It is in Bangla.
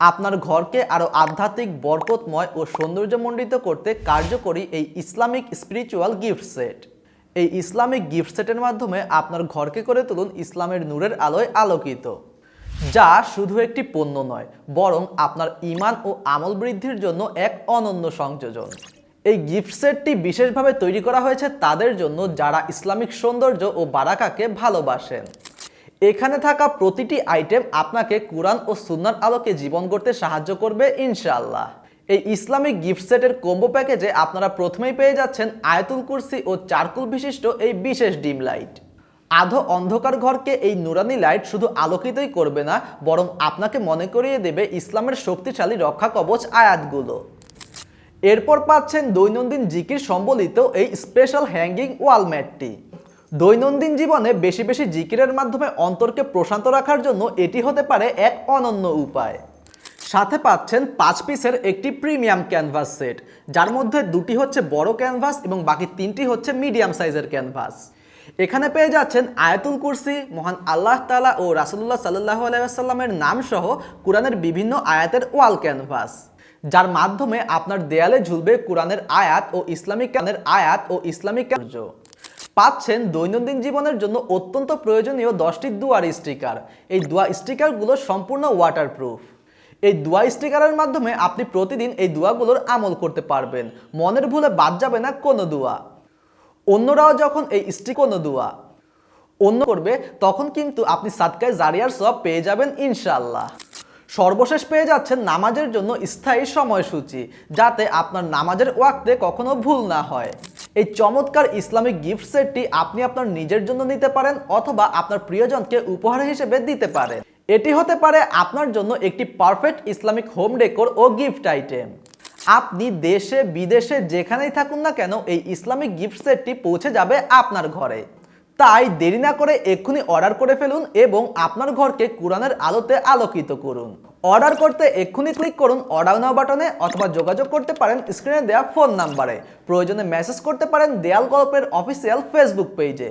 আপনার ঘরকে আরও আধ্যাত্মিক, বরকতময় ও সৌন্দর্যমণ্ডিত করতে কার্যকরী এই ইসলামিক স্পিরিচুয়াল গিফট সেট। এই ইসলামিক গিফট সেটের মাধ্যমে আপনার ঘরকে করে তুলুন ইসলামের নূরের আলোয় আলোকিত, যা শুধু একটি পণ্য নয়, বরং আপনার ঈমান ও আমল বৃদ্ধির জন্য এক অনন্য সংযোজন। এই গিফট সেটটি বিশেষভাবে তৈরি করা হয়েছে তাদের জন্য যারা ইসলামিক সৌন্দর্য ও বারাকাকে ভালোবাসেন। এখানে থাকা প্রতিটি আইটেম আপনাকে কুরআন ও সুন্নাহর আলোকে জীবন গড়তে সাহায্য করবে ইনশাআল্লাহ। এই ইসলামিক গিফট সেটের কম্বো প্যাকেজে আপনারা প্রথমেই পেয়ে যাচ্ছেন আয়াতুল কুরসি ও চারকুল বিশিষ্ট এই বিশেষ ডিম লাইট। আধো অন্ধকার ঘরকে এই নুরানি লাইট শুধু আলোকিতই করবে না, বরং আপনাকে মনে করিয়ে দেবে ইসলামের শক্তিশালী রক্ষা কবচ আয়াতগুলো। এরপর পাচ্ছেন দৈনন্দিন জিকির সম্বলিত এই স্পেশাল হ্যাঙ্গিং ওয়াল ম্যাটটি। দৈনন্দিন জীবনে বেশি বেশি জিকিরের মাধ্যমে অন্তরকে প্রশান্ত রাখার জন্য এটি হতে পারে এক অনন্য উপায়। সাথে পাচ্ছেন 5 পিসের একটি প্রিমিয়াম ক্যানভাস সেট, যার মধ্যে 2টি হচ্ছে বড় ক্যানভাস এবং বাকি 3টি হচ্ছে মিডিয়াম সাইজের ক্যানভাস। এখানে পেয়ে যাচ্ছেন আয়াতুল কুরসি, মহান আল্লাহ তাআলা ও রাসূলুল্লাহ সাল্লাল্লাহু আলাইহি ওয়াসাল্লামের নাম সহ কুরআনের বিভিন্ন আয়াতের ওয়াল ক্যানভাস, যার মাধ্যমে আপনার দেয়ালে ঝুলবে কুরআনের আয়াত ও ইসলামিক কার্য। পাচ্ছেন দৈনন্দিন জীবনের জন্য অত্যন্ত প্রয়োজনীয় 10টি দুয়ার স্টিকার। এই দোয়া স্টিকারগুলো সম্পূর্ণ ওয়াটারপ্রুফ। এই দোয়া স্টিকারের মাধ্যমে আপনি প্রতিদিন এই দোয়াগুলোর আমল করতে পারবেন। মনের ভুলে বাদ যাবে না কোনো দোয়া। অন্যরাও যখন এই কোনো দোয়া অন্য করবে, তখন কিন্তু আপনি সাদকায়ে জারিয়ার সওয়াব পেয়ে যাবেন ইনশাআল্লাহ। সর্বশেষ পেয়ে যাচ্ছেন নামাজের জন্য স্থায়ী সময়সূচি, যাতে আপনার নামাজের ওয়াক্তে কখনো ভুল না হয়। এই চমৎকার ইসলামিক গিফট সেটটি আপনি আপনার নিজের জন্য নিতে পারেন অথবা আপনার প্রিয়জনকে উপহার হিসেবে দিতে পারেন। এটি হতে পারে আপনার জন্য একটি পারফেক্ট ইসলামিক হোম ডেকোর ও গিফট আইটেম। আপনি দেশে বিদেশে যেখানেই থাকুন না কেন, এই ইসলামিক গিফট সেটটি পৌঁছে যাবে আপনার ঘরে। তাই দেরি না করে এক্ষুনি অর্ডার করে ফেলুন এবং আপনার ঘরকে কুরআনের আলোতে আলোকিত করুন। অর্ডার করতে এক্ষুনি ক্লিক করুন অর্ডার নাও বাটনে, অথবা যোগাযোগ করতে পারেন স্ক্রিনে দেওয়া ফোন নাম্বারে। প্রয়োজনে মেসেজ করতে পারেন দেয়াল গল্পের অফিসিয়াল ফেসবুক পেজে।